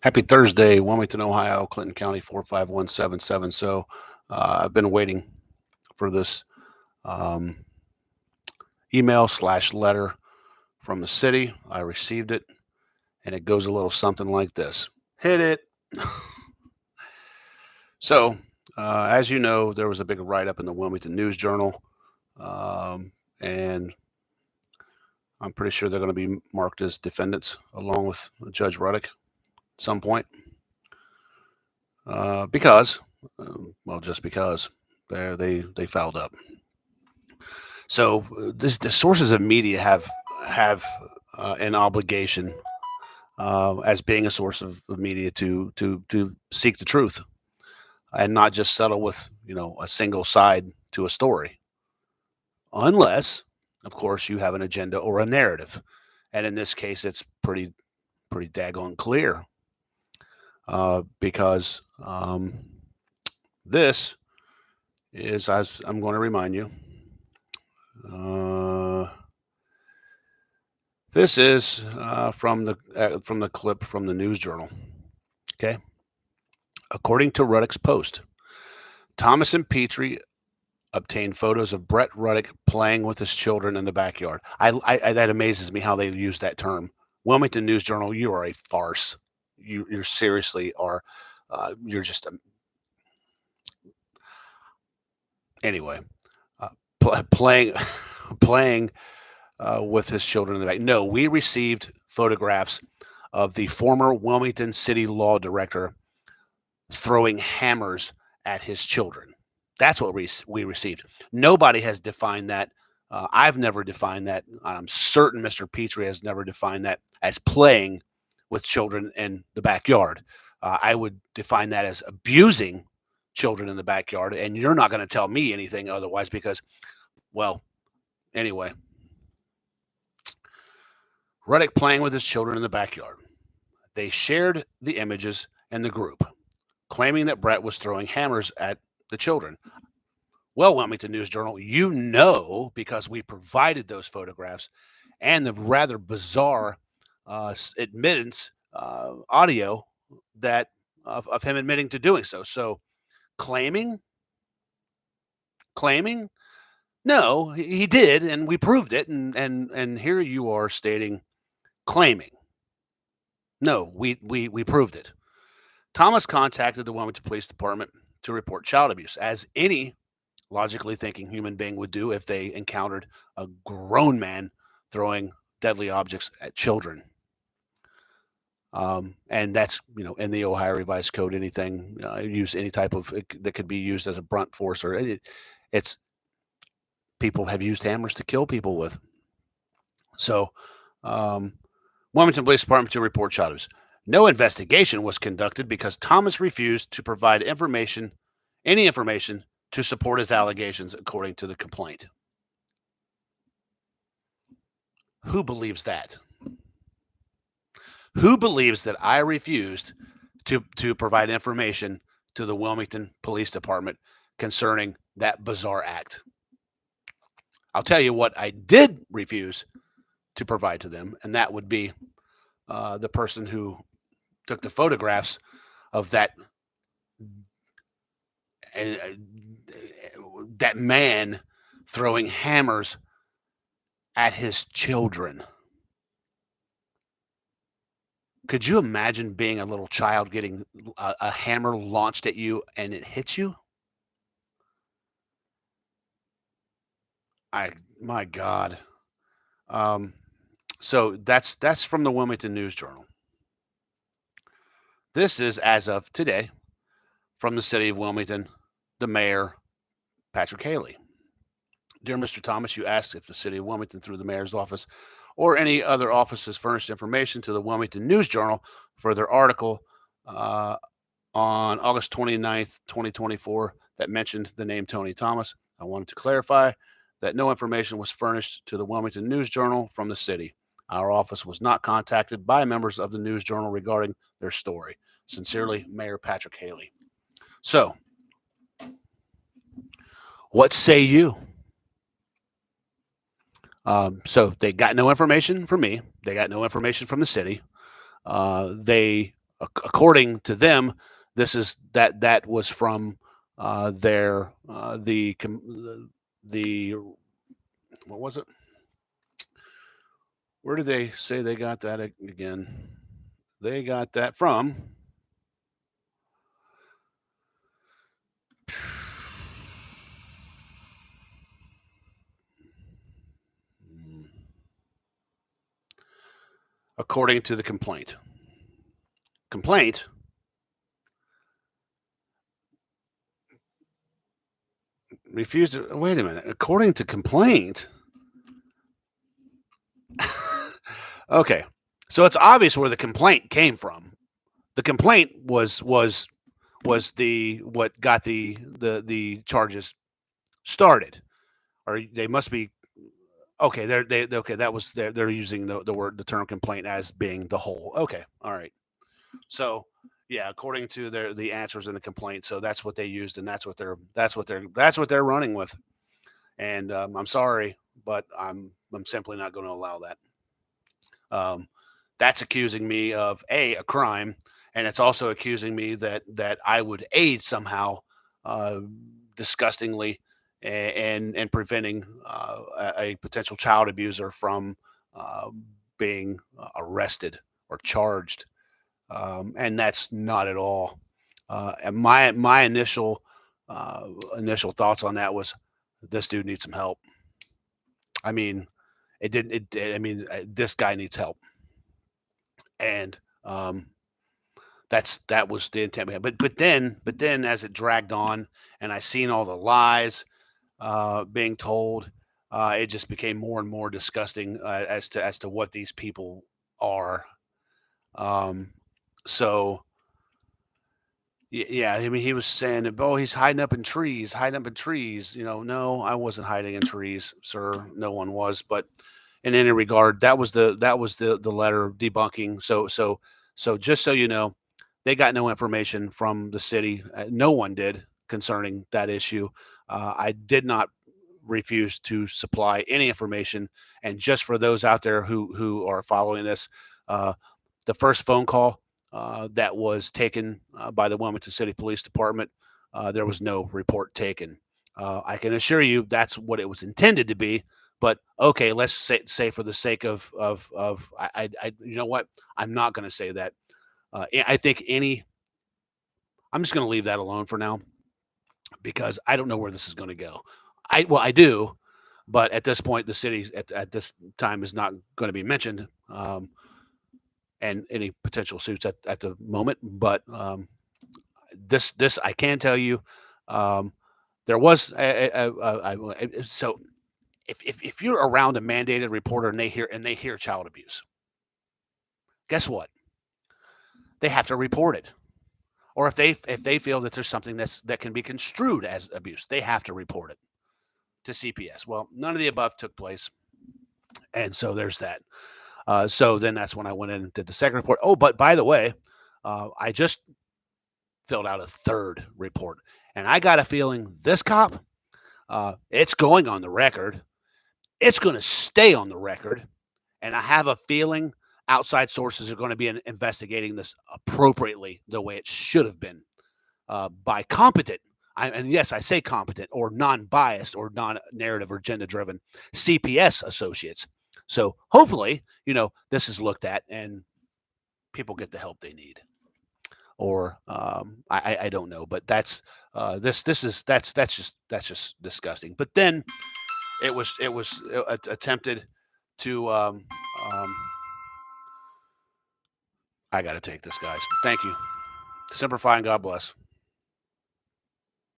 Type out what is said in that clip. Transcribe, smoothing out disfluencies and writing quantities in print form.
Happy Thursday, Wilmington, Ohio, Clinton County 45177. I've been waiting for this um, email/letter from the city. I received it, and it goes a little something like this. Hit it. So, as you know, there was a big write-up in the Wilmington News Journal, and I'm pretty sure they're going to be marked as defendants along with Judge Rudduck at some point. Just because they fouled up. So the sources of media have an obligation as being a source of media to seek the truth and not just settle with a single side to a story, unless, of course, you have an agenda or a narrative, and in this case, it's pretty daggone clear because this is, as I'm going to remind you. This is from the clip from the News Journal. Okay, according to Rudduck's post, Thomas and Petrie obtained photos of Brett Rudduck playing with his children in the backyard. That amazes me how they use that term. Wilmington News Journal, you are a farce. You seriously are. You're just anyway. Playing with his children in the back. No, we received photographs of the former Wilmington City Law Director throwing hammers at his children. That's what we received. Nobody has defined that. I've never defined that. I'm certain Mr. Petrie has never defined that as playing with children in the backyard. I would define that as abusing children in the backyard, and you're not going to tell me anything otherwise because, well, anyway. Rudduck playing with his children in the backyard. They shared the images in the group, claiming that Brett was throwing hammers at the children. Well, Wilmington News Journal, you know, because we provided those photographs and the rather bizarre admittance audio that of him admitting to doing so. So claiming, no, he did, and we proved it. And here you are stating claiming. No, we proved it. Thomas contacted the Wilmington Police Department to report child abuse, as any logically thinking human being would do if they encountered a grown man throwing deadly objects at children. And that's, in the Ohio Revised Code, anything use any type of that could be used as a blunt force, or it's people have used hammers to kill people with. So, Wilmington Police Department to report child abuse. No investigation was conducted because Thomas refused to provide any information to support his allegations, according to the complaint. Who believes that? Who believes that I refused to provide information to the Wilmington Police Department concerning that bizarre act? I'll tell you what I did refuse to provide to them, and that would be the person who took the photographs of that man throwing hammers at his children. Could you imagine being a little child getting a hammer launched at you and it hits you? My God. So that's from the Wilmington News Journal. This is, as of today, from the city of Wilmington, the mayor, Patrick Haley. Dear Mr. Thomas, you asked if the city of Wilmington, through the mayor's office or any other offices, furnished information to the Wilmington News Journal for their article on August 29th, 2024, that mentioned the name Tony Thomas. I wanted to clarify that no information was furnished to the Wilmington News Journal from the city. Our office was not contacted by members of the News Journal regarding their story. Sincerely, Mayor Patrick Haley. So, what say you? So they got no information from me. They got no information from the city. They according to them, that was from their the what was it? Where did they say they got that again? They got that from according to the complaint. Complaint. Refused to wait a minute. According to complaint. Okay. So it's obvious where the complaint came from. The complaint was the what got the charges started. Or they must be okay. They okay. That was they're using the term complaint as being the whole. Okay. All right. So yeah, according to the answers in the complaint, so that's what they used, and that's what they're running with. And I'm sorry, but I'm simply not going to allow that. Um, that's accusing me of a crime, and it's also accusing me that I would aid somehow, uh, disgustingly, and preventing a potential child abuser from uh, being arrested or charged, and that's not at all. And my uh, initial thoughts on that was this dude needs some help. I mean, it didn't. I mean, this guy needs help, and that was the intent. But then as it dragged on, and I seen all the lies being told, it just became more and more disgusting as to what these people are. Um, so yeah, I mean, he was saying, "Oh, he's hiding up in trees, hiding up in trees." No, I wasn't hiding in trees, sir. No one was. But in any regard, that was the letter debunking. So just so you know, they got no information from the city. No one did concerning that issue. I did not refuse to supply any information. And just for those out there who are following this, uh, the first phone call that was taken by the Wilmington City Police Department, there was no report taken. I can assure you that's what it was intended to be. But okay, let's say for the sake of you know what, I'm not going to say that. I think any. I'm just going to leave that alone for now because I don't know where this is going to go. I do, but at this point, the city at this time is not going to be mentioned. And any potential suits at the moment. But this I can tell you, um, there was so if you're around a mandated reporter and they hear child abuse, guess what? They have to report it. Or if they feel that there's something that can be construed as abuse, they have to report it to CPS. Well, none of the above took place, and so there's that. So then that's when I went in and did the second report. Oh, but by the way, I just filled out a third report. And I got a feeling this cop, it's going on the record. It's going to stay on the record. And I have a feeling outside sources are going to be investigating this appropriately the way it should have been by competent. And yes, I say competent or non-biased or non-narrative or agenda-driven CPS associates. So hopefully, this is looked at and people get the help they need. Or I don't know, but that's just disgusting. But then it was attempted to I got to take this, guys. Thank you. Simplify and God bless.